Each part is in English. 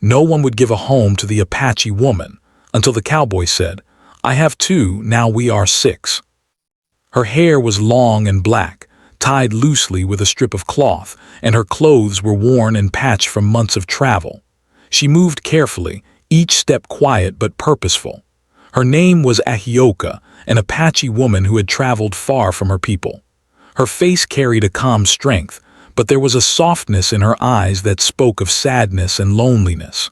No one would give a home to the Apache woman, until the cowboy said, "I have two, now we are six." Her hair was long and black, tied loosely with a strip of cloth, and her clothes were worn and patched from months of travel. She moved carefully, each step quiet but purposeful. Her name was Ahioka, an Apache woman who had traveled far from her people. Her face carried a calm strength, but there was a softness in her eyes that spoke of sadness and loneliness.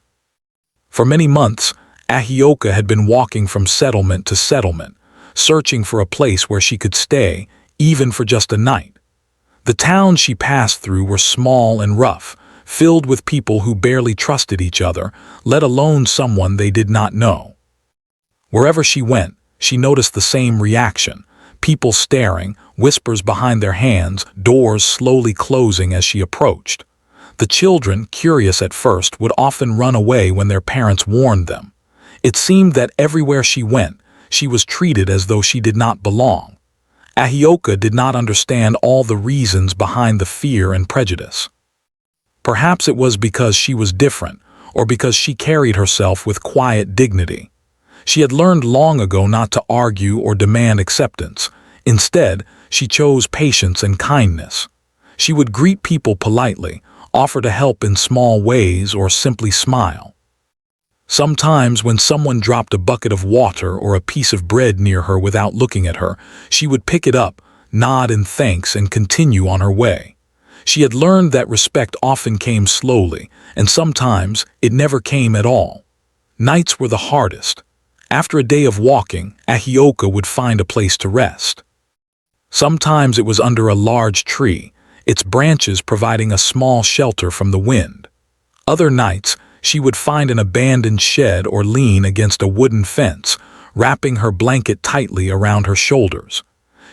For many months, Ahioka had been walking from settlement to settlement, searching for a place where she could stay, even for just a night. The towns she passed through were small and rough, filled with people who barely trusted each other, let alone someone they did not know. Wherever she went, she noticed the same reaction: people staring, whispers behind their hands, doors slowly closing as she approached. The children, curious at first, would often run away when their parents warned them. It seemed that everywhere she went, she was treated as though she did not belong. Ahioka did not understand all the reasons behind the fear and prejudice. Perhaps it was because she was different, or because she carried herself with quiet dignity. She had learned long ago not to argue or demand acceptance. Instead, she chose patience and kindness. She would greet people politely, offer to help in small ways, or simply smile. Sometimes, when someone dropped a bucket of water or a piece of bread near her without looking at her, she would pick it up, nod in thanks, and continue on her way. She had learned that respect often came slowly, and sometimes it never came at all. Nights were the hardest. After a day of walking, Ahioka would find a place to rest. Sometimes it was under a large tree, its branches providing a small shelter from the wind. Other nights, she would find an abandoned shed or lean against a wooden fence, wrapping her blanket tightly around her shoulders.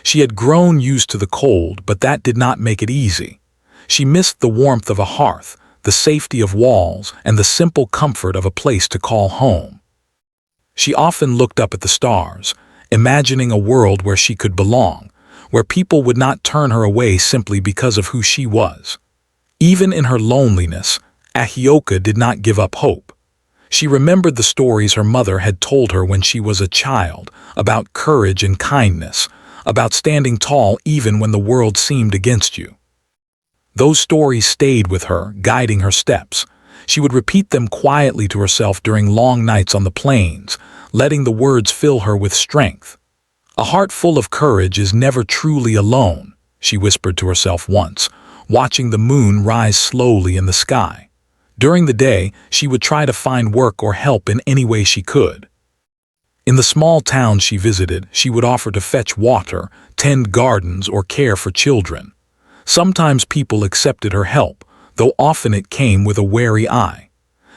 She had grown used to the cold, but that did not make it easy. She missed the warmth of a hearth, the safety of walls, and the simple comfort of a place to call home. She often looked up at the stars, imagining a world where she could belong, where people would not turn her away simply because of who she was. Even in her loneliness, Ahioka did not give up hope. She remembered the stories her mother had told her when she was a child, about courage and kindness, about standing tall even when the world seemed against you. Those stories stayed with her, guiding her steps. She would repeat them quietly to herself during long nights on the plains, letting the words fill her with strength. "A heart full of courage is never truly alone," she whispered to herself once, watching the moon rise slowly in the sky. During the day, she would try to find work or help in any way she could. In the small towns she visited, she would offer to fetch water, tend gardens, or care for children. Sometimes people accepted her help, though often it came with a wary eye.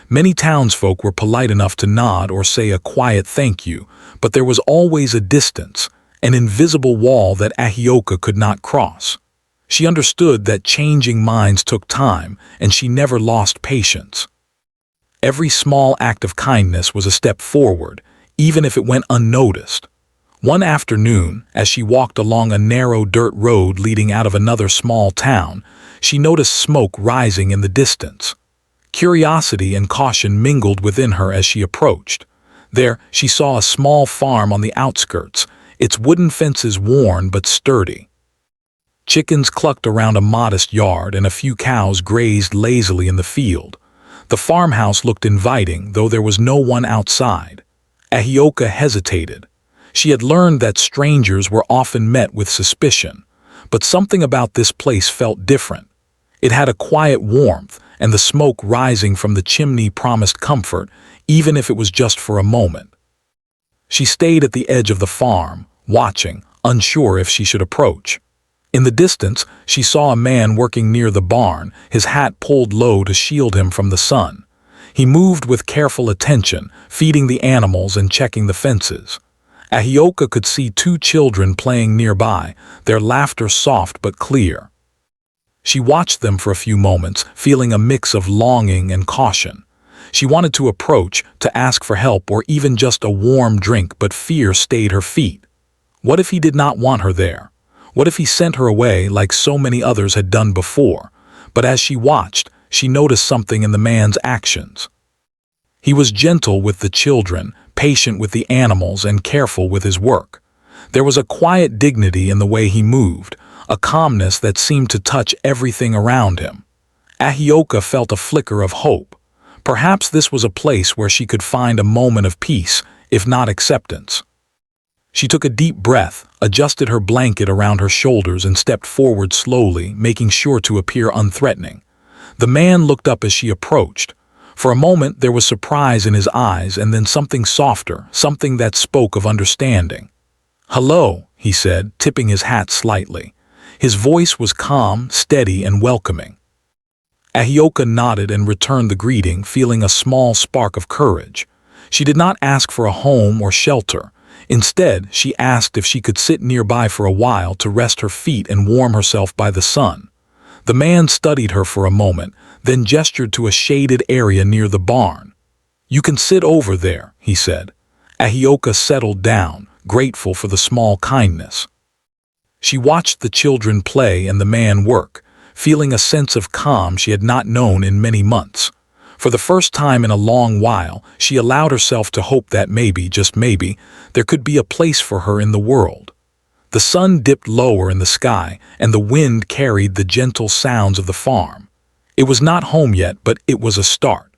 Many townsfolk were polite enough to nod or say a quiet thank you, but there was always a distance, an invisible wall that Ahioka could not cross. She understood that changing minds took time, and she never lost patience. Every small act of kindness was a step forward, even if it went unnoticed. One afternoon, as she walked along a narrow dirt road leading out of another small town, she noticed smoke rising in the distance. Curiosity and caution mingled within her as she approached. There, she saw a small farm on the outskirts, its wooden fences worn but sturdy. Chickens clucked around a modest yard, and a few cows grazed lazily in the field. The farmhouse looked inviting, though there was no one outside. Ahioka hesitated. She had learned that strangers were often met with suspicion, but something about this place felt different. It had a quiet warmth, and the smoke rising from the chimney promised comfort, even if it was just for a moment. She stayed at the edge of the farm, watching, unsure if she should approach. In the distance, she saw a man working near the barn, his hat pulled low to shield him from the sun. He moved with careful attention, feeding the animals and checking the fences. Ahioka could see two children playing nearby, their laughter soft but clear. She watched them for a few moments, feeling a mix of longing and caution. She wanted to approach, to ask for help or even just a warm drink, but fear stayed her feet. What if he did not want her there? What if he sent her away like so many others had done before? But as she watched, she noticed something in the man's actions. He was gentle with the children, patient with the animals, and careful with his work. There was a quiet dignity in the way he moved, a calmness that seemed to touch everything around him. Ahioka felt a flicker of hope. Perhaps this was a place where she could find a moment of peace, if not acceptance. She took a deep breath, adjusted her blanket around her shoulders, and stepped forward slowly, making sure to appear unthreatening. The man looked up as she approached. For a moment there was surprise in his eyes, and then something softer, something that spoke of understanding. "Hello," he said, tipping his hat slightly. His voice was calm, steady, and welcoming. Ahioka nodded and returned the greeting, feeling a small spark of courage. She did not ask for a home or shelter. Instead, she asked if she could sit nearby for a while to rest her feet and warm herself by the sun. The man studied her for a moment, then gestured to a shaded area near the barn. "You can sit over there," he said. Ahioka settled down, grateful for the small kindness. She watched the children play and the man work, feeling a sense of calm she had not known in many months. For the first time in a long while, she allowed herself to hope that maybe, just maybe, there could be a place for her in the world. The sun dipped lower in the sky, and the wind carried the gentle sounds of the farm. It was not home yet, but it was a start.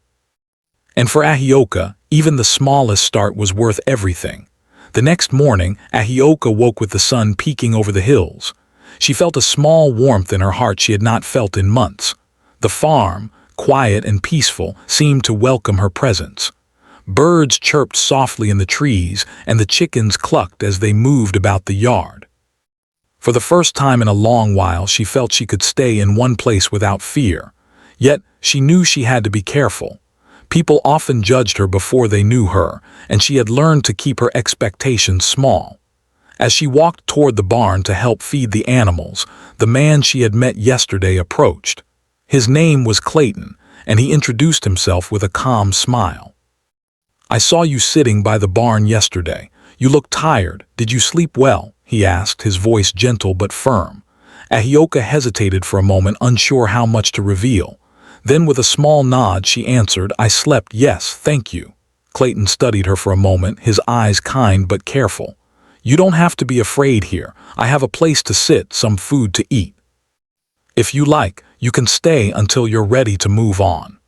And for Ahioka, even the smallest start was worth everything. The next morning, Ahioka woke with the sun peeking over the hills. She felt a small warmth in her heart she had not felt in months. The farm, quiet and peaceful, seemed to welcome her presence. Birds chirped softly in the trees, and the chickens clucked as they moved about the yard. For the first time in a long while, she felt she could stay in one place without fear. Yet, she knew she had to be careful. People often judged her before they knew her, and she had learned to keep her expectations small. As she walked toward the barn to help feed the animals, the man she had met yesterday approached. His name was Clayton, and he introduced himself with a calm smile. "I saw you sitting by the barn yesterday. You looked tired. Did you sleep well?" he asked, his voice gentle but firm. Ahioka hesitated for a moment, unsure how much to reveal. Then with a small nod she answered, "I slept, yes, thank you." Clayton studied her for a moment, his eyes kind but careful. "You don't have to be afraid here. I have a place to sit, some food to eat. If you like, you can stay until you're ready to move on."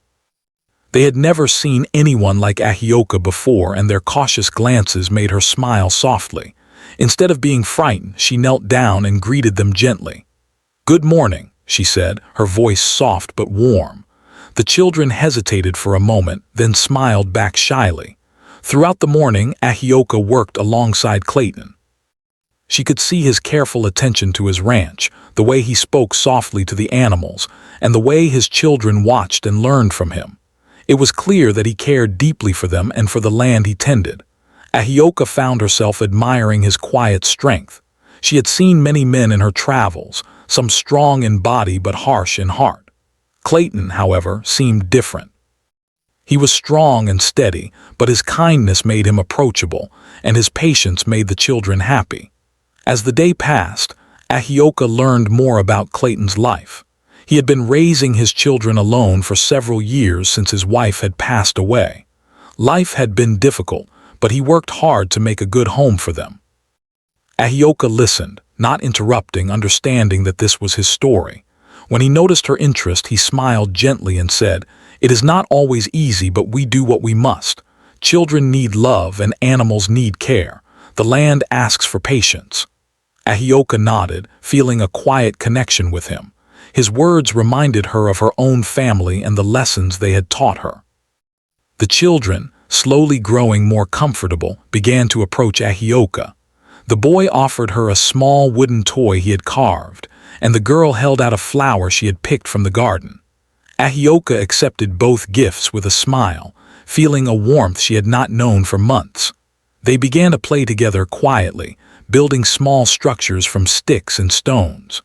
They had never seen anyone like Ahioka before, and their cautious glances made her smile softly. Instead of being frightened, she knelt down and greeted them gently. "Good morning," she said, her voice soft but warm. The children hesitated for a moment, then smiled back shyly. Throughout the morning, Ahioka worked alongside Clayton. She could see his careful attention to his ranch, the way he spoke softly to the animals, and the way his children watched and learned from him. It was clear that he cared deeply for them and for the land he tended. Ahioka found herself admiring his quiet strength. She had seen many men in her travels, some strong in body but harsh in heart. Clayton, however, seemed different. He was strong and steady, but his kindness made him approachable, and his patience made the children happy. As the day passed, Ahioka learned more about Clayton's life. He had been raising his children alone for several years since his wife had passed away. Life had been difficult, but he worked hard to make a good home for them. Ahioka listened, not interrupting, understanding that this was his story. When he noticed her interest, he smiled gently and said, "It is not always easy, but we do what we must. Children need love and animals need care. The land asks for patience." Ahioka nodded, feeling a quiet connection with him. His words reminded her of her own family and the lessons they had taught her. The children, slowly growing more comfortable, began to approach Ahioka. The boy offered her a small wooden toy he had carved, and the girl held out a flower she had picked from the garden. Ahioka accepted both gifts with a smile, feeling a warmth she had not known for months. They began to play together quietly, building small structures from sticks and stones.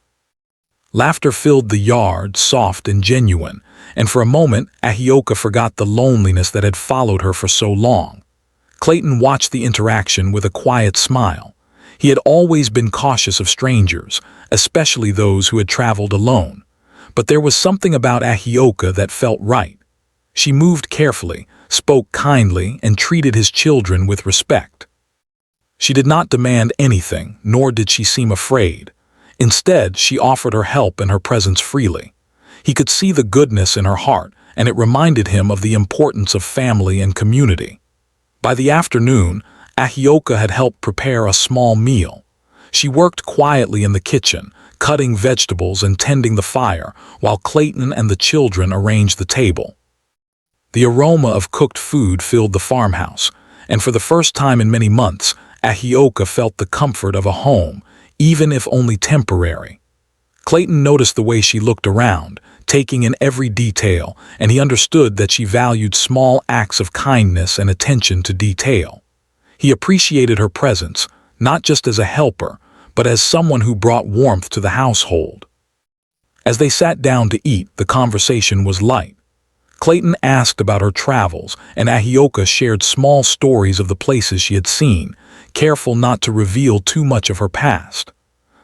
Laughter filled the yard, soft and genuine, and for a moment Ahioka forgot the loneliness that had followed her for so long. Clayton watched the interaction with a quiet smile. He had always been cautious of strangers, especially those who had traveled alone. But there was something about Ahioka that felt right. She moved carefully, spoke kindly, and treated his children with respect. She did not demand anything, nor did she seem afraid. Instead, she offered her help and her presence freely. He could see the goodness in her heart, and it reminded him of the importance of family and community. By the afternoon, Ahioka had helped prepare a small meal. She worked quietly in the kitchen, cutting vegetables and tending the fire, while Clayton and the children arranged the table. The aroma of cooked food filled the farmhouse, and for the first time in many months, Ahioka felt the comfort of a home, even if only temporary. Clayton noticed the way she looked around, taking in every detail, and he understood that she valued small acts of kindness and attention to detail. He appreciated her presence, not just as a helper, but as someone who brought warmth to the household. As they sat down to eat, the conversation was light. Clayton asked about her travels, and Ahioka shared small stories of the places she had seen, careful not to reveal too much of her past.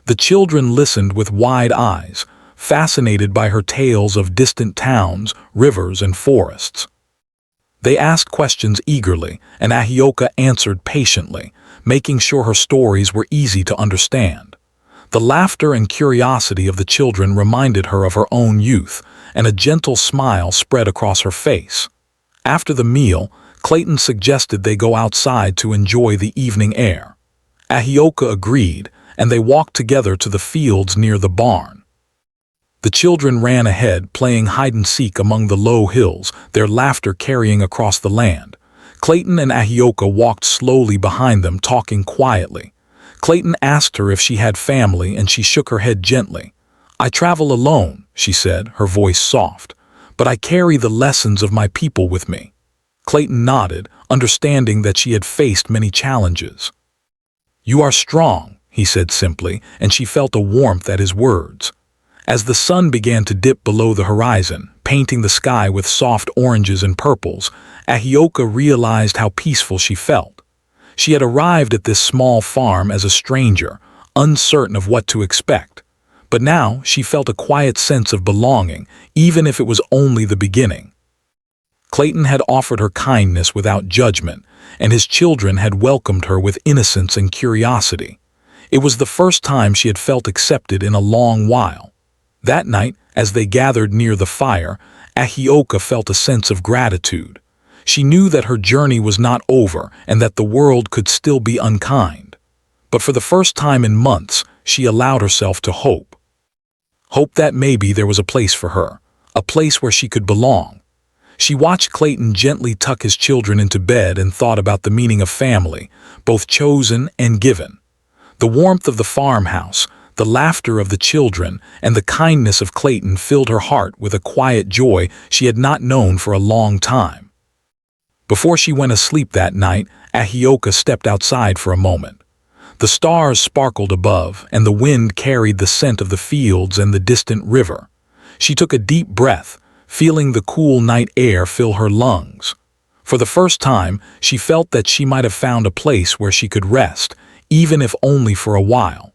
The children listened with wide eyes, fascinated by her tales of distant towns, rivers, and forests. They asked questions eagerly, and Ahioka answered patiently, making sure her stories were easy to understand. The laughter and curiosity of the children reminded her of her own youth, and a gentle smile spread across her face. After the meal, Clayton suggested they go outside to enjoy the evening air. Ahioka agreed, and they walked together to the fields near the barn. The children ran ahead, playing hide-and-seek among the low hills, their laughter carrying across the land. Clayton and Ahioka walked slowly behind them, talking quietly. Clayton asked her if she had family, and she shook her head gently. "I travel alone," she said, her voice soft, "but I carry the lessons of my people with me." Clayton nodded, understanding that she had faced many challenges. "You are strong," he said simply, and she felt a warmth at his words. As the sun began to dip below the horizon, painting the sky with soft oranges and purples, Ahioka realized how peaceful she felt. She had arrived at this small farm as a stranger, uncertain of what to expect. But now she felt a quiet sense of belonging, even if it was only the beginning. Clayton had offered her kindness without judgment, and his children had welcomed her with innocence and curiosity. It was the first time she had felt accepted in a long while. That night, as they gathered near the fire, Ahioka felt a sense of gratitude. She knew that her journey was not over and that the world could still be unkind. But for the first time in months, she allowed herself to hope. Hope that maybe there was a place for her, a place where she could belong. She watched Clayton gently tuck his children into bed and thought about the meaning of family, both chosen and given. The warmth of the farmhouse, the laughter of the children, and the kindness of Clayton filled her heart with a quiet joy she had not known for a long time. Before she went asleep that night, Ahioka stepped outside for a moment. The stars sparkled above, and the wind carried the scent of the fields and the distant river. She took a deep breath, feeling the cool night air fill her lungs. For the first time, she felt that she might have found a place where she could rest, even if only for a while.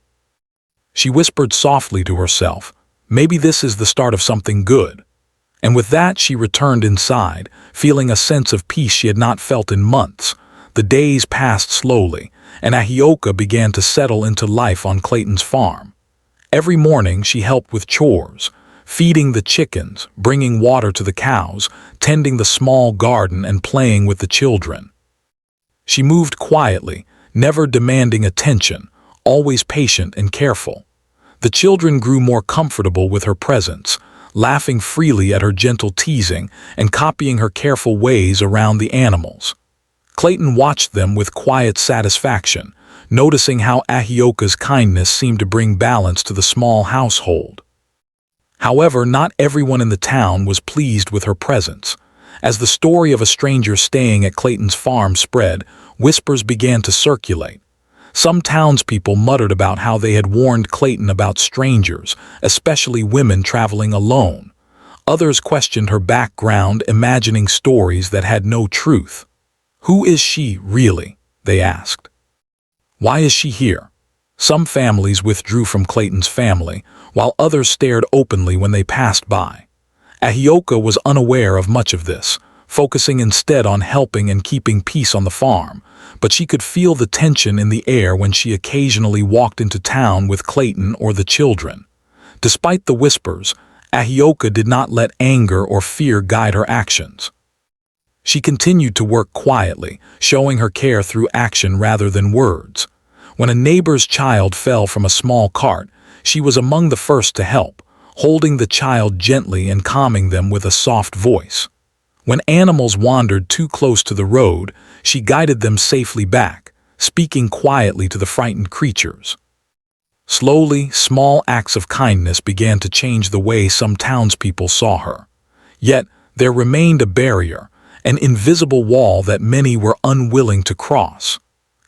She whispered softly to herself, "Maybe this is the start of something good." And with that, she returned inside, feeling a sense of peace she had not felt in months. The days passed slowly, and Ahioka began to settle into life on Clayton's farm. Every morning she helped with chores, feeding the chickens, bringing water to the cows, tending the small garden, and playing with the children. She moved quietly, never demanding attention, always patient and careful. The children grew more comfortable with her presence, laughing freely at her gentle teasing and copying her careful ways around the animals. Clayton watched them with quiet satisfaction, noticing how Ahioka's kindness seemed to bring balance to the small household. However, not everyone in the town was pleased with her presence. As the story of a stranger staying at Clayton's farm spread, whispers began to circulate. Some townspeople muttered about how they had warned Clayton about strangers, especially women traveling alone. Others questioned her background, imagining stories that had no truth. "Who is she, really?" they asked. "Why is she here?" Some families withdrew from Clayton's family, while others stared openly when they passed by. Ahioka was unaware of much of this, focusing instead on helping and keeping peace on the farm, but she could feel the tension in the air when she occasionally walked into town with Clayton or the children. Despite the whispers, Ahioka did not let anger or fear guide her actions. She continued to work quietly, showing her care through action rather than words. When a neighbor's child fell from a small cart, she was among the first to help, holding the child gently and calming them with a soft voice. When animals wandered too close to the road, she guided them safely back, speaking quietly to the frightened creatures. Slowly, small acts of kindness began to change the way some townspeople saw her. Yet, there remained a barrier, an invisible wall that many were unwilling to cross.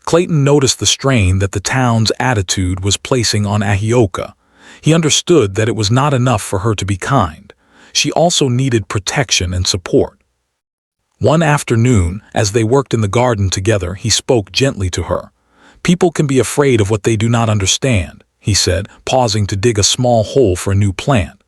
Clayton noticed the strain that the town's attitude was placing on Ahioka. He understood that it was not enough for her to be kind. She also needed protection and support. One afternoon, as they worked in the garden together, he spoke gently to her. "People can be afraid of what they do not understand," he said, pausing to dig a small hole for a new plant.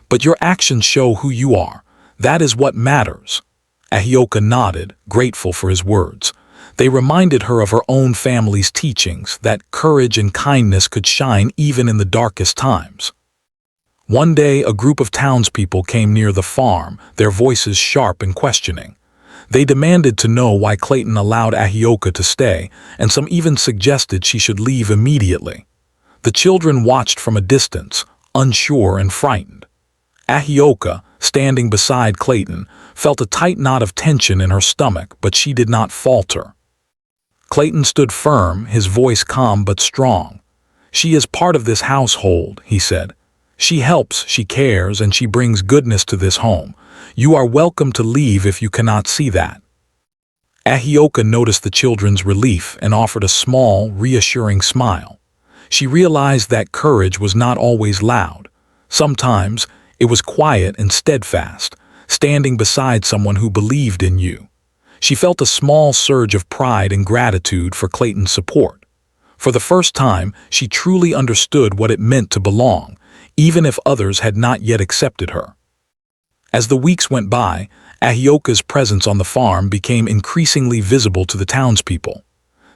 "But your actions show who you are. That is what matters." Ahioka nodded, grateful for his words. They reminded her of her own family's teachings, that courage and kindness could shine even in the darkest times. One day, a group of townspeople came near the farm, their voices sharp and questioning. They demanded to know why Clayton allowed Ahioka to stay, and some even suggested she should leave immediately. The children watched from a distance, unsure and frightened. Ahioka, standing beside Clayton, felt a tight knot of tension in her stomach, but she did not falter. Clayton stood firm, his voice calm but strong. "She is part of this household," he said. "She helps, she cares, and she brings goodness to this home. You are welcome to leave if you cannot see that." Ahioka noticed the children's relief and offered a small, reassuring smile. She realized that courage was not always loud. Sometimes, it was quiet and steadfast, standing beside someone who believed in you. She felt a small surge of pride and gratitude for Clayton's support. For the first time, she truly understood what it meant to belong, even if others had not yet accepted her. As the weeks went by, Ahioka's presence on the farm became increasingly visible to the townspeople.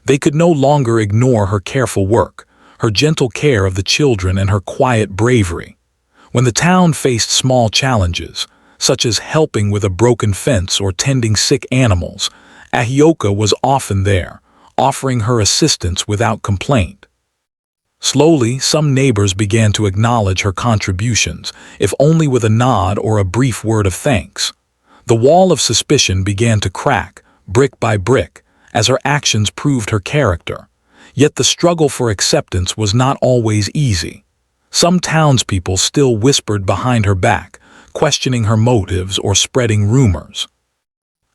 They could no longer ignore her careful work, her gentle care of the children, and her quiet bravery. When the town faced small challenges, such as helping with a broken fence or tending sick animals, Ahioka was often there, offering her assistance without complaint. Slowly, some neighbors began to acknowledge her contributions, if only with a nod or a brief word of thanks. The wall of suspicion began to crack, brick by brick, as her actions proved her character. Yet the struggle for acceptance was not always easy. Some townspeople still whispered behind her back, questioning her motives or spreading rumors.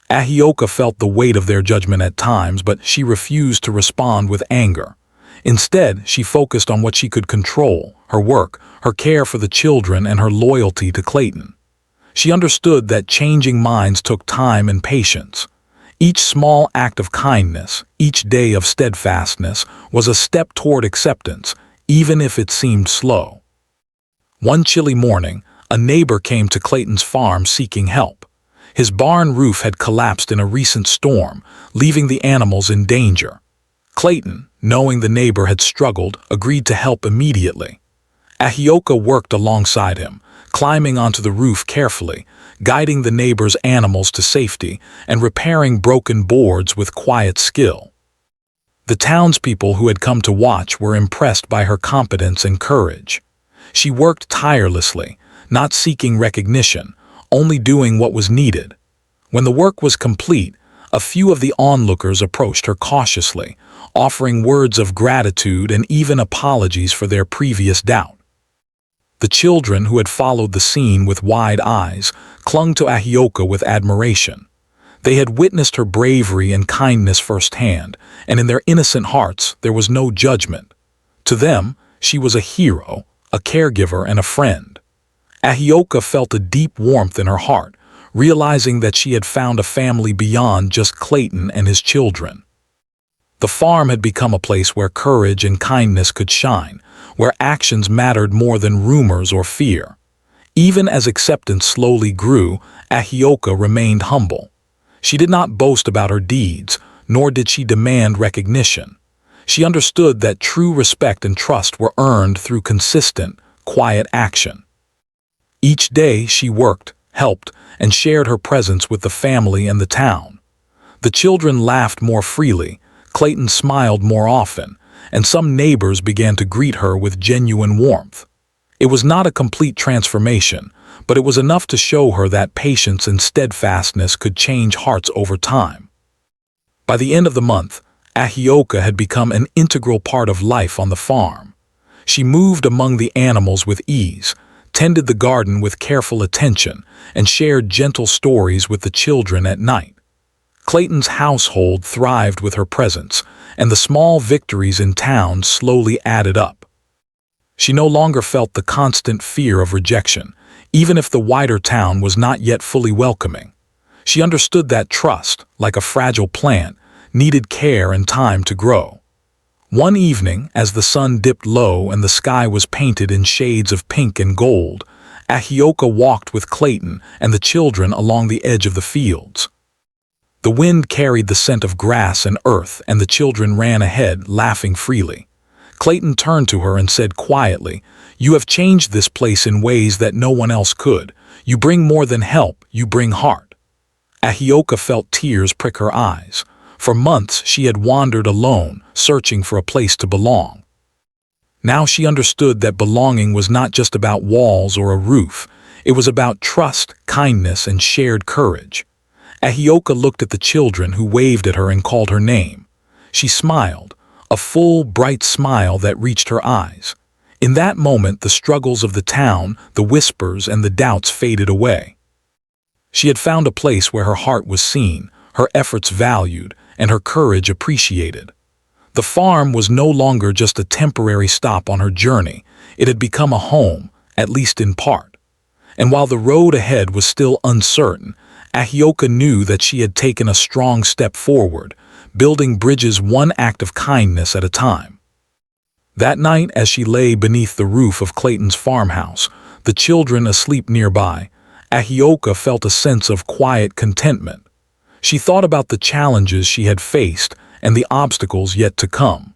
Ahioka felt the weight of their judgment at times, but she refused to respond with anger. Instead, she focused on what she could control: her work, her care for the children, and her loyalty to Clayton. She understood that changing minds took time and patience. Each small act of kindness, each day of steadfastness, was a step toward acceptance, even if it seemed slow. One chilly morning, a neighbor came to Clayton's farm seeking help. His barn roof had collapsed in a recent storm, leaving the animals in danger. Clayton, knowing the neighbor had struggled, agreed to help immediately. Ahioka worked alongside him, climbing onto the roof carefully, guiding the neighbor's animals to safety, and repairing broken boards with quiet skill. The townspeople who had come to watch were impressed by her competence and courage. She worked tirelessly, not seeking recognition, only doing what was needed. When the work was complete, a few of the onlookers approached her cautiously, offering words of gratitude and even apologies for their previous doubt. The children, who had followed the scene with wide eyes, clung to Ahioka with admiration. They had witnessed her bravery and kindness firsthand, and in their innocent hearts there was no judgment. To them, she was a hero, a caregiver, and a friend. Ahioka felt a deep warmth in her heart, realizing that she had found a family beyond just Clayton and his children. The farm had become a place where courage and kindness could shine, where actions mattered more than rumors or fear. Even as acceptance slowly grew, Ahioka remained humble. She did not boast about her deeds, nor did she demand recognition. She understood that true respect and trust were earned through consistent, quiet action. Each day she worked, helped, and shared her presence with the family and the town. The children laughed more freely, Clayton smiled more often, and some neighbors began to greet her with genuine warmth. It was not a complete transformation, but it was enough to show her that patience and steadfastness could change hearts over time. By the end of the month, Ahioka had become an integral part of life on the farm. She moved among the animals with ease, tended the garden with careful attention, and shared gentle stories with the children at night. Clayton's household thrived with her presence, and the small victories in town slowly added up. She no longer felt the constant fear of rejection, even if the wider town was not yet fully welcoming. She understood that trust, like a fragile plant, needed care and time to grow. One evening, as the sun dipped low and the sky was painted in shades of pink and gold, Ahioka walked with Clayton and the children along the edge of the fields. The wind carried the scent of grass and earth, and the children ran ahead, laughing freely. Clayton turned to her and said quietly, "You have changed this place in ways that no one else could. You bring more than help, you bring heart." Ahioka felt tears prick her eyes. For months she had wandered alone, searching for a place to belong. Now she understood that belonging was not just about walls or a roof. It was about trust, kindness, and shared courage. Ahioka looked at the children who waved at her and called her name. She smiled, a full, bright smile that reached her eyes. In that moment, the struggles of the town, the whispers, and the doubts faded away. She had found a place where her heart was seen, her efforts valued, and her courage appreciated. The farm was no longer just a temporary stop on her journey. It had become a home, at least in part. And while the road ahead was still uncertain, Ahioka knew that she had taken a strong step forward, building bridges one act of kindness at a time. That night, as she lay beneath the roof of Clayton's farmhouse, the children asleep nearby, Ahioka felt a sense of quiet contentment. She thought about the challenges she had faced and the obstacles yet to come.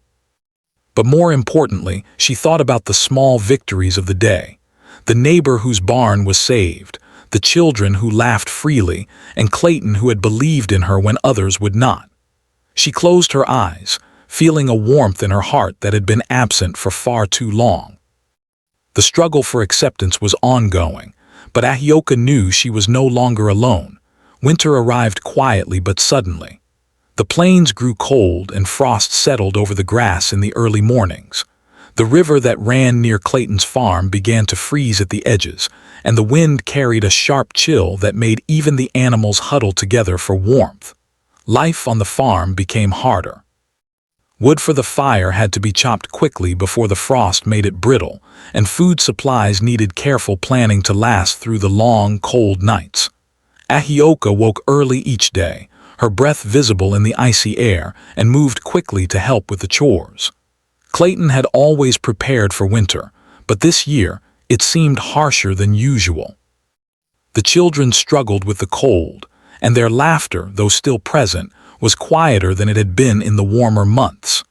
But more importantly, she thought about the small victories of the day. The neighbor whose barn was saved, the children who laughed freely, and Clayton who had believed in her when others would not. She closed her eyes, feeling a warmth in her heart that had been absent for far too long. The struggle for acceptance was ongoing, but Ahioka knew she was no longer alone. Winter arrived quietly but suddenly. The plains grew cold and frost settled over the grass in the early mornings. The river that ran near Clayton's farm began to freeze at the edges, and the wind carried a sharp chill that made even the animals huddle together for warmth. Life on the farm became harder. Wood for the fire had to be chopped quickly before the frost made it brittle, and food supplies needed careful planning to last through the long, cold nights. Ahioka woke early each day, her breath visible in the icy air, and moved quickly to help with the chores. Clayton had always prepared for winter, but this year it seemed harsher than usual. The children struggled with the cold, and their laughter, though still present, was quieter than it had been in the warmer months.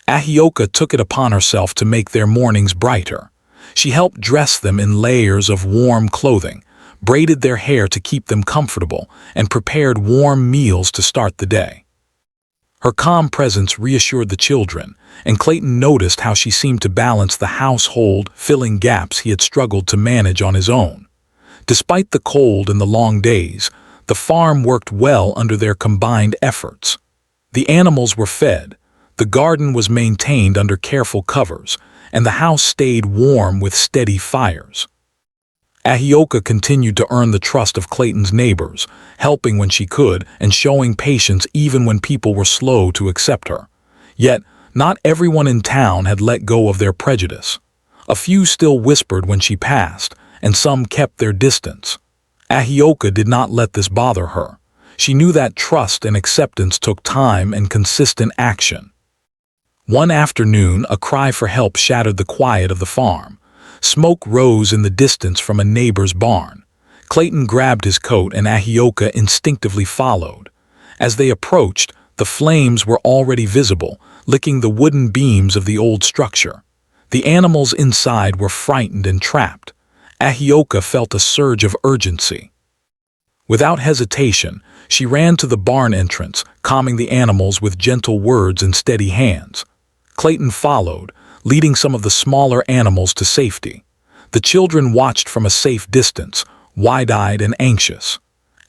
Ahioka took it upon herself to make their mornings brighter. She helped dress them in layers of warm clothing, braided their hair to keep them comfortable, and prepared warm meals to start the day. Her calm presence reassured the children, and Clayton noticed how she seemed to balance the household, filling gaps he had struggled to manage on his own. Despite the cold and the long days, the farm worked well under their combined efforts. The animals were fed, the garden was maintained under careful covers, and the house stayed warm with steady fires. Ahioka continued to earn the trust of Clayton's neighbors, helping when she could and showing patience even when people were slow to accept her. Yet, not everyone in town had let go of their prejudice. A few still whispered when she passed, and some kept their distance. Ahioka did not let this bother her. She knew that trust and acceptance took time and consistent action. One afternoon, a cry for help shattered the quiet of the farm. Smoke rose in the distance from a neighbor's barn. Clayton grabbed his coat and Ahioka instinctively followed. As they approached, the flames were already visible, licking the wooden beams of the old structure. The animals inside were frightened and trapped. Ahioka felt a surge of urgency. Without hesitation, she ran to the barn entrance, calming the animals with gentle words and steady hands. Clayton followed, leading some of the smaller animals to safety. The children watched from a safe distance, wide-eyed and anxious.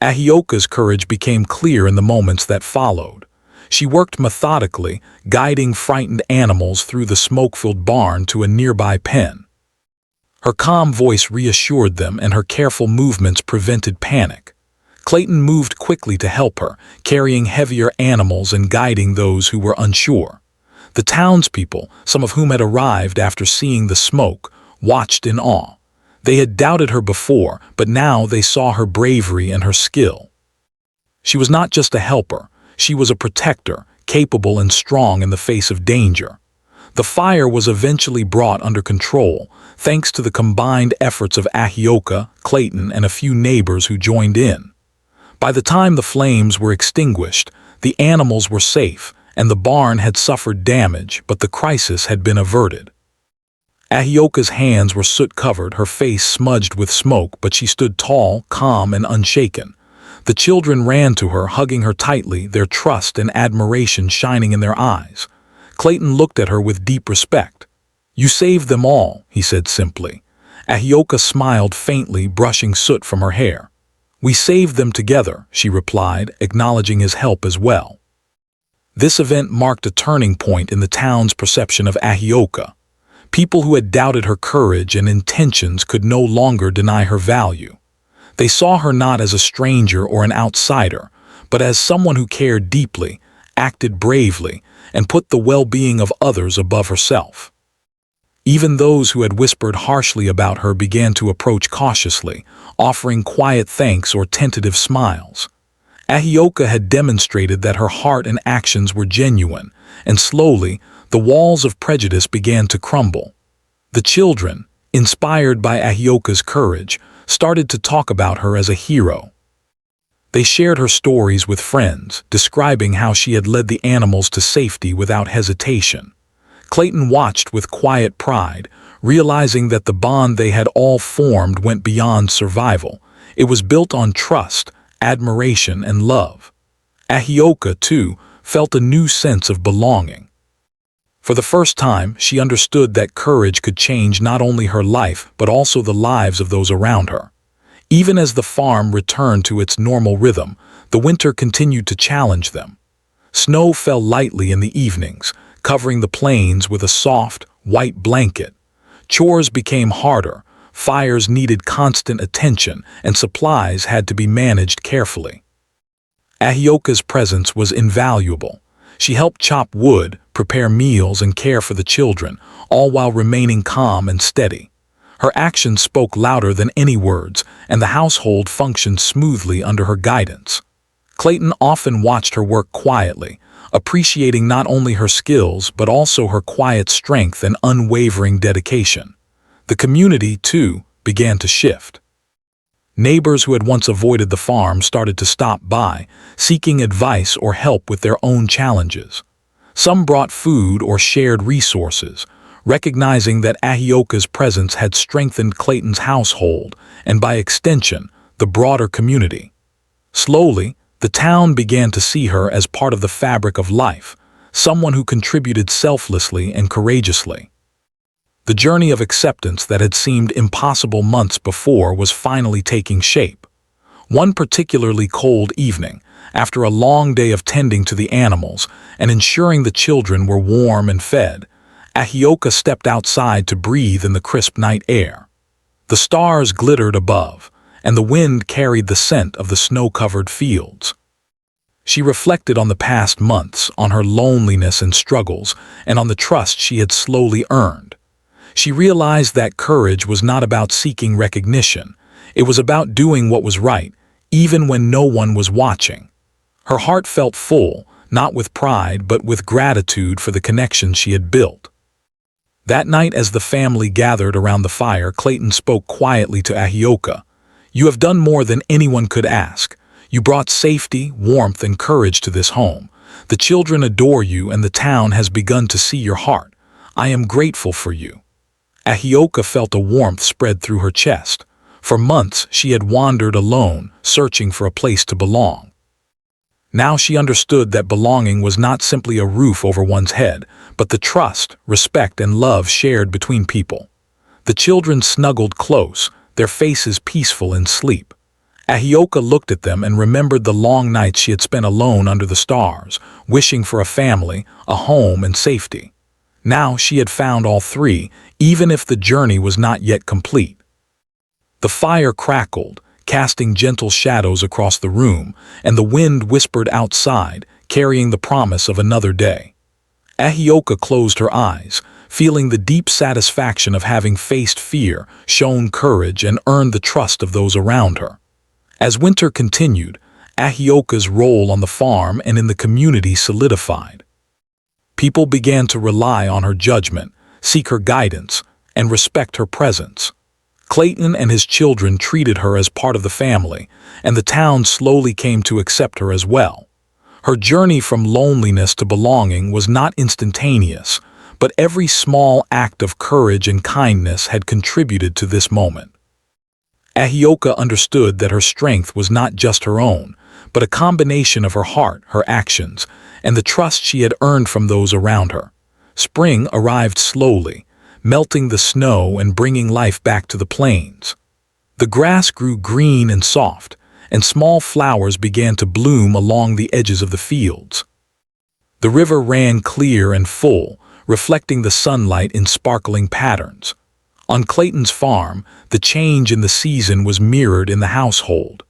Ahioka's courage became clear in the moments that followed. She worked methodically, guiding frightened animals through the smoke-filled barn to a nearby pen. Her calm voice reassured them, and her careful movements prevented panic. Clayton moved quickly to help her, carrying heavier animals and guiding those who were unsure. The townspeople, some of whom had arrived after seeing the smoke, watched in awe. They had doubted her before, but now they saw her bravery and her skill. She was not just a helper, she was a protector, capable and strong in the face of danger. The fire was eventually brought under control, thanks to the combined efforts of Ahioka, Clayton, and a few neighbors who joined in. By the time the flames were extinguished, the animals were safe, and the barn had suffered damage, but the crisis had been averted. Ahioka's hands were soot-covered, her face smudged with smoke, but she stood tall, calm, and unshaken. The children ran to her, hugging her tightly, their trust and admiration shining in their eyes. Clayton looked at her with deep respect. "You saved them all," he said simply. Ahioka smiled faintly, brushing soot from her hair. "We saved them together," she replied, acknowledging his help as well. This event marked a turning point in the town's perception of Ahioka. People who had doubted her courage and intentions could no longer deny her value. They saw her not as a stranger or an outsider, but as someone who cared deeply, acted bravely, and put the well-being of others above herself. Even those who had whispered harshly about her began to approach cautiously, offering quiet thanks or tentative smiles. Ahioka had demonstrated that her heart and actions were genuine, and slowly, the walls of prejudice began to crumble. The children, inspired by Ahioka's courage, started to talk about her as a hero. They shared her stories with friends, describing how she had led the animals to safety without hesitation. Clayton watched with quiet pride, realizing that the bond they had all formed went beyond survival. It was built on trust, admiration, and love. Ahioka, too, felt a new sense of belonging. For the first time, she understood that courage could change not only her life but also the lives of those around her. Even as the farm returned to its normal rhythm, the winter continued to challenge them. Snow fell lightly in the evenings, covering the plains with a soft, white blanket. Chores became harder, fires needed constant attention, and supplies had to be managed carefully. Ahioka's presence was invaluable. She helped chop wood, prepare meals, and care for the children, all while remaining calm and steady. Her actions spoke louder than any words, and the household functioned smoothly under her guidance. Clayton often watched her work quietly, appreciating not only her skills but also her quiet strength and unwavering dedication. The community, too, began to shift. Neighbors who had once avoided the farm started to stop by, seeking advice or help with their own challenges. Some brought food or shared resources, recognizing that Ahioka's presence had strengthened Clayton's household and, by extension, the broader community. Slowly, the town began to see her as part of the fabric of life, someone who contributed selflessly and courageously. The journey of acceptance that had seemed impossible months before was finally taking shape. One particularly cold evening, after a long day of tending to the animals and ensuring the children were warm and fed, Ahioka stepped outside to breathe in the crisp night air. The stars glittered above, and the wind carried the scent of the snow-covered fields. She reflected on the past months, on her loneliness and struggles, and on the trust she had slowly earned. She realized that courage was not about seeking recognition. It was about doing what was right, even when no one was watching. Her heart felt full, not with pride, but with gratitude for the connections she had built. That night, as the family gathered around the fire, Clayton spoke quietly to Ahioka. "You have done more than anyone could ask. You brought safety, warmth, and courage to this home. The children adore you and the town has begun to see your heart. I am grateful for you." Ahioka felt a warmth spread through her chest. For months she had wandered alone, searching for a place to belong. Now she understood that belonging was not simply a roof over one's head, but the trust, respect, and love shared between people. The children snuggled close, their faces peaceful in sleep. Ahioka looked at them and remembered the long nights she had spent alone under the stars, wishing for a family, a home, and safety. Now she had found all three, even if the journey was not yet complete. The fire crackled, casting gentle shadows across the room, and the wind whispered outside, carrying the promise of another day. Ahioka closed her eyes, feeling the deep satisfaction of having faced fear, shown courage, and earned the trust of those around her. As winter continued, Ahioka's role on the farm and in the community solidified. People began to rely on her judgment, seek her guidance, and respect her presence. Clayton and his children treated her as part of the family, and the town slowly came to accept her as well. Her journey from loneliness to belonging was not instantaneous, but every small act of courage and kindness had contributed to this moment. Ahioka understood that her strength was not just her own, but a combination of her heart, her actions, and the trust she had earned from those around her. Spring arrived slowly, melting the snow and bringing life back to the plains. The grass grew green and soft, and small flowers began to bloom along the edges of the fields. The river ran clear and full, reflecting the sunlight in sparkling patterns. On Clayton's farm, the change in the season was mirrored in the household.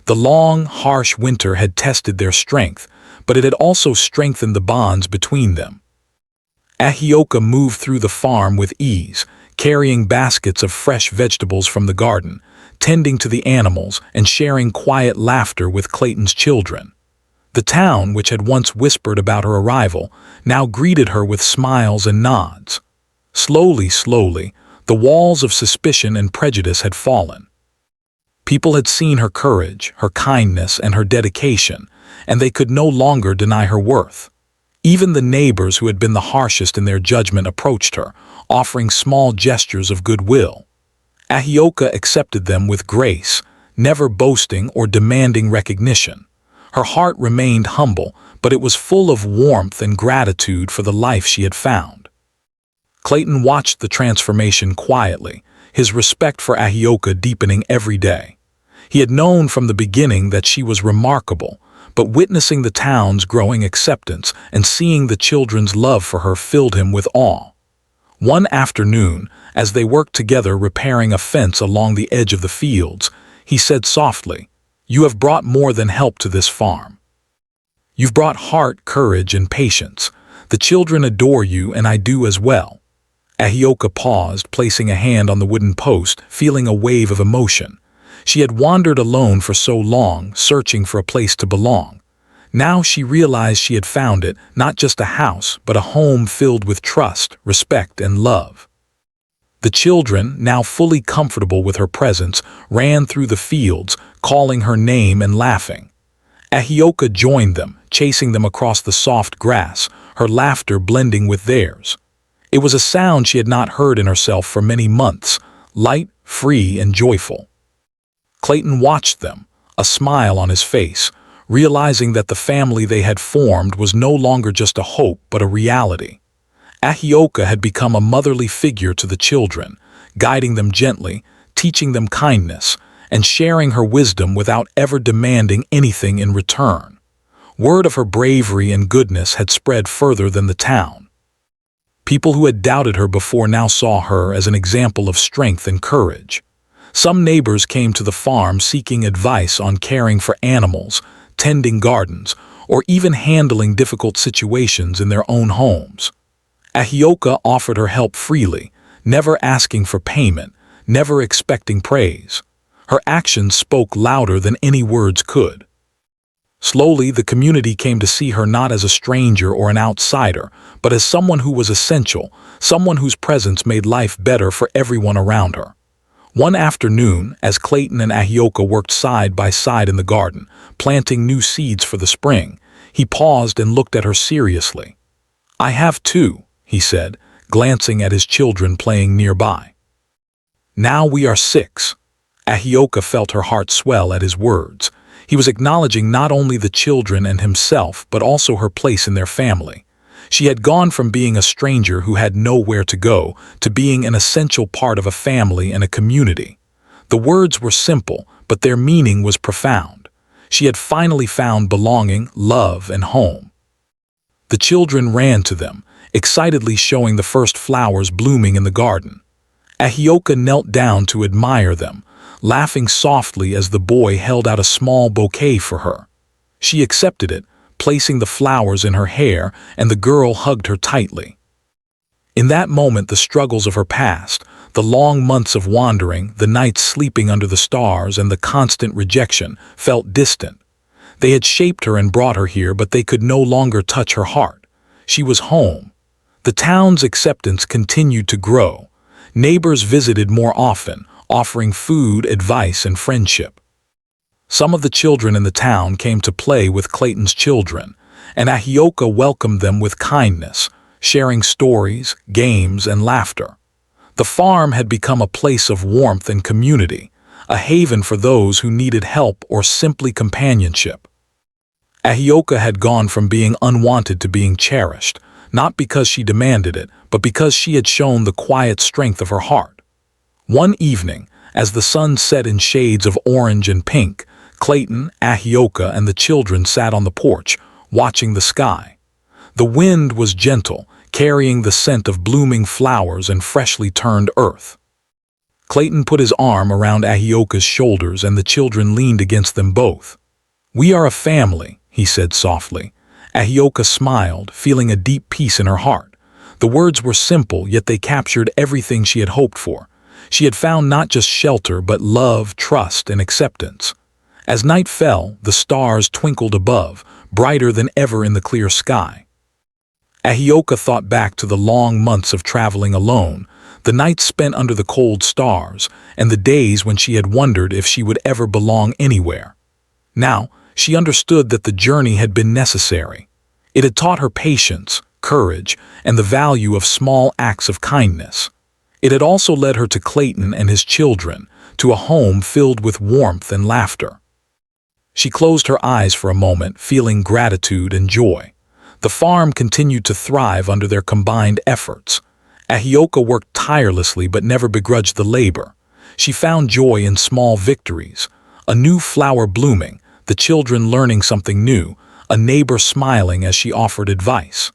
The long, harsh winter had tested their strength, but it had also strengthened the bonds between them. Ahioka moved through the farm with ease, carrying baskets of fresh vegetables from the garden, tending to the animals, and sharing quiet laughter with Clayton's children. The town, which had once whispered about her arrival, now greeted her with smiles and nods. Slowly, the walls of suspicion and prejudice had fallen. People had seen her courage, her kindness, and her dedication, and they could no longer deny her worth. Even the neighbors who had been the harshest in their judgment approached her, offering small gestures of goodwill. Ahioka accepted them with grace, never boasting or demanding recognition. Her heart remained humble, but it was full of warmth and gratitude for the life she had found. Clayton watched the transformation quietly, his respect for Ahioka deepening every day. He had known from the beginning that she was remarkable, but witnessing the town's growing acceptance and seeing the children's love for her filled him with awe. One afternoon, as they worked together repairing a fence along the edge of the fields, he said softly, "You have brought more than help to this farm. You've brought heart, courage, and patience. The children adore you, and I do as well." Ahioka paused, placing a hand on the wooden post, feeling a wave of emotion. She had wandered alone for so long, searching for a place to belong. Now she realized she had found it, not just a house, but a home filled with trust, respect, and love. The children, now fully comfortable with her presence, ran through the fields, calling her name and laughing. Ahioka joined them, chasing them across the soft grass, her laughter blending with theirs. It was a sound she had not heard in herself for many months, light, free, and joyful. Clayton watched them, a smile on his face, realizing that the family they had formed was no longer just a hope but a reality. Ahioka had become a motherly figure to the children, guiding them gently, teaching them kindness, and sharing her wisdom without ever demanding anything in return. Word of her bravery and goodness had spread further than the town. People who had doubted her before now saw her as an example of strength and courage. Some neighbors came to the farm seeking advice on caring for animals, tending gardens, or even handling difficult situations in their own homes. Ahioka offered her help freely, never asking for payment, never expecting praise. Her actions spoke louder than any words could. Slowly, the community came to see her not as a stranger or an outsider, but as someone who was essential, someone whose presence made life better for everyone around her. One afternoon, as Clayton and Ahioka worked side by side in the garden, planting new seeds for the spring, he paused and looked at her seriously. "I have two," he said, glancing at his children playing nearby. "Now we are 6. Ahioka felt her heart swell at his words. He was acknowledging not only the children and himself, but also her place in their family. She had gone from being a stranger who had nowhere to go to being an essential part of a family and a community. The words were simple, but their meaning was profound. She had finally found belonging, love, and home. The children ran to them, excitedly showing the first flowers blooming in the garden. Ahioka knelt down to admire them, laughing softly as the boy held out a small bouquet for her. She accepted it, placing the flowers in her hair, and the girl hugged her tightly. In that moment, the struggles of her past, the long months of wandering, the nights sleeping under the stars, and the constant rejection, felt distant. They had shaped her and brought her here, but they could no longer touch her heart. She was home. The town's acceptance continued to grow. Neighbors visited more often, offering food, advice, and friendship. Some of the children in the town came to play with Clayton's children, and Ahioka welcomed them with kindness, sharing stories, games, and laughter. The farm had become a place of warmth and community, a haven for those who needed help or simply companionship. Ahioka had gone from being unwanted to being cherished, not because she demanded it, but because she had shown the quiet strength of her heart. One evening, as the sun set in shades of orange and pink, Clayton, Ahioka, and the children sat on the porch, watching the sky. The wind was gentle, carrying the scent of blooming flowers and freshly turned earth. Clayton put his arm around Ahioka's shoulders, and the children leaned against them both. "We are a family," he said softly. Ahioka smiled, feeling a deep peace in her heart. The words were simple, yet they captured everything she had hoped for. She had found not just shelter, but love, trust, and acceptance. As night fell, the stars twinkled above, brighter than ever in the clear sky. Ahioka thought back to the long months of traveling alone, the nights spent under the cold stars, and the days when she had wondered if she would ever belong anywhere. Now, she understood that the journey had been necessary. It had taught her patience, courage, and the value of small acts of kindness. It had also led her to Clayton and his children, to a home filled with warmth and laughter. She closed her eyes for a moment, feeling gratitude and joy. The farm continued to thrive under their combined efforts. Ahioka worked tirelessly but never begrudged the labor. She found joy in small victories, a new flower blooming, the children learning something new, a neighbor smiling as she offered advice.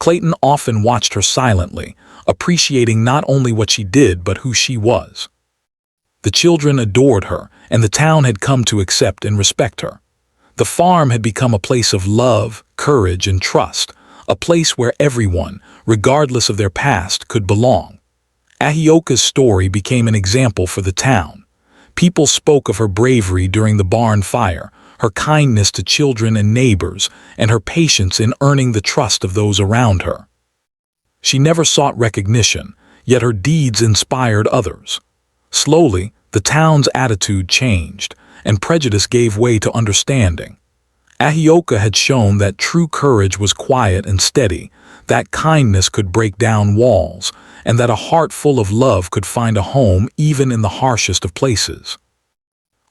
Clayton often watched her silently, appreciating not only what she did but who she was. The children adored her, and the town had come to accept and respect her. The farm had become a place of love, courage, and trust, a place where everyone, regardless of their past, could belong. Ahioka's story became an example for the town. People spoke of her bravery during the barn fire, her kindness to children and neighbors, and her patience in earning the trust of those around her. She never sought recognition, yet her deeds inspired others. Slowly, the town's attitude changed, and prejudice gave way to understanding. Ahioka had shown that true courage was quiet and steady, that kindness could break down walls, and that a heart full of love could find a home even in the harshest of places.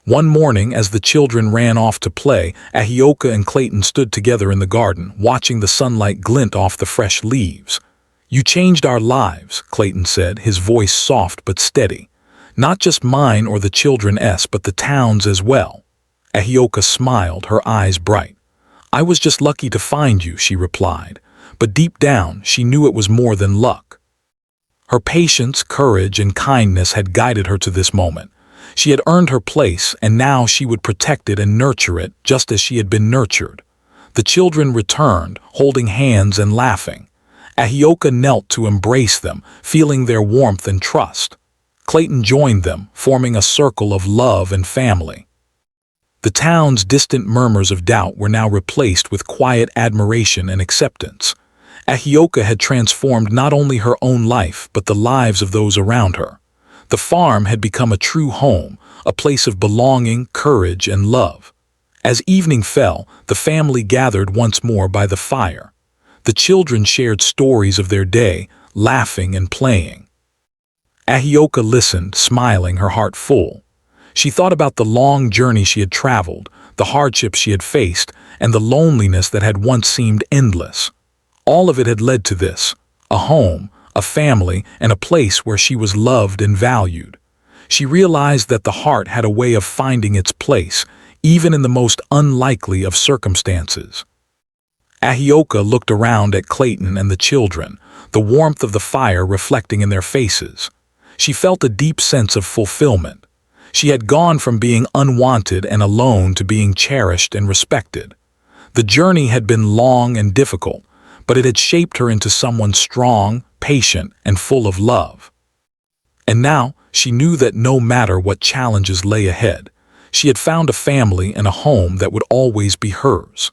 One morning, as the children ran off to play, Ahioka and Clayton stood together in the garden, watching the sunlight glint off the fresh leaves. "You changed our lives," Clayton said, his voice soft but steady. "Not just mine or the children's, but the town's as well." Ahioka smiled, her eyes bright. "I was just lucky to find you," she replied, but deep down she knew it was more than luck. Her patience, courage, and kindness had guided her to this moment. She had earned her place, and now she would protect it and nurture it just as she had been nurtured. The children returned, holding hands and laughing. Ahioka knelt to embrace them, feeling their warmth and trust. Clayton joined them, forming a circle of love and family. The town's distant murmurs of doubt were now replaced with quiet admiration and acceptance. Ahioka had transformed not only her own life but the lives of those around her. The farm had become a true home, a place of belonging, courage, and love. As evening fell, the family gathered once more by the fire. The children shared stories of their day, laughing and playing. Ahioka listened, smiling, her heart full. She thought about the long journey she had traveled, the hardships she had faced, and the loneliness that had once seemed endless. All of it had led to this: a home, a family, and a place where she was loved and valued. She realized that the heart had a way of finding its place, even in the most unlikely of circumstances. Ahioka looked around at Clayton and the children, the warmth of the fire reflecting in their faces. She felt a deep sense of fulfillment. She had gone from being unwanted and alone to being cherished and respected. The journey had been long and difficult, but it had shaped her into someone strong, patient, and full of love. And now she knew that no matter what challenges lay ahead, she had found a family and a home that would always be hers.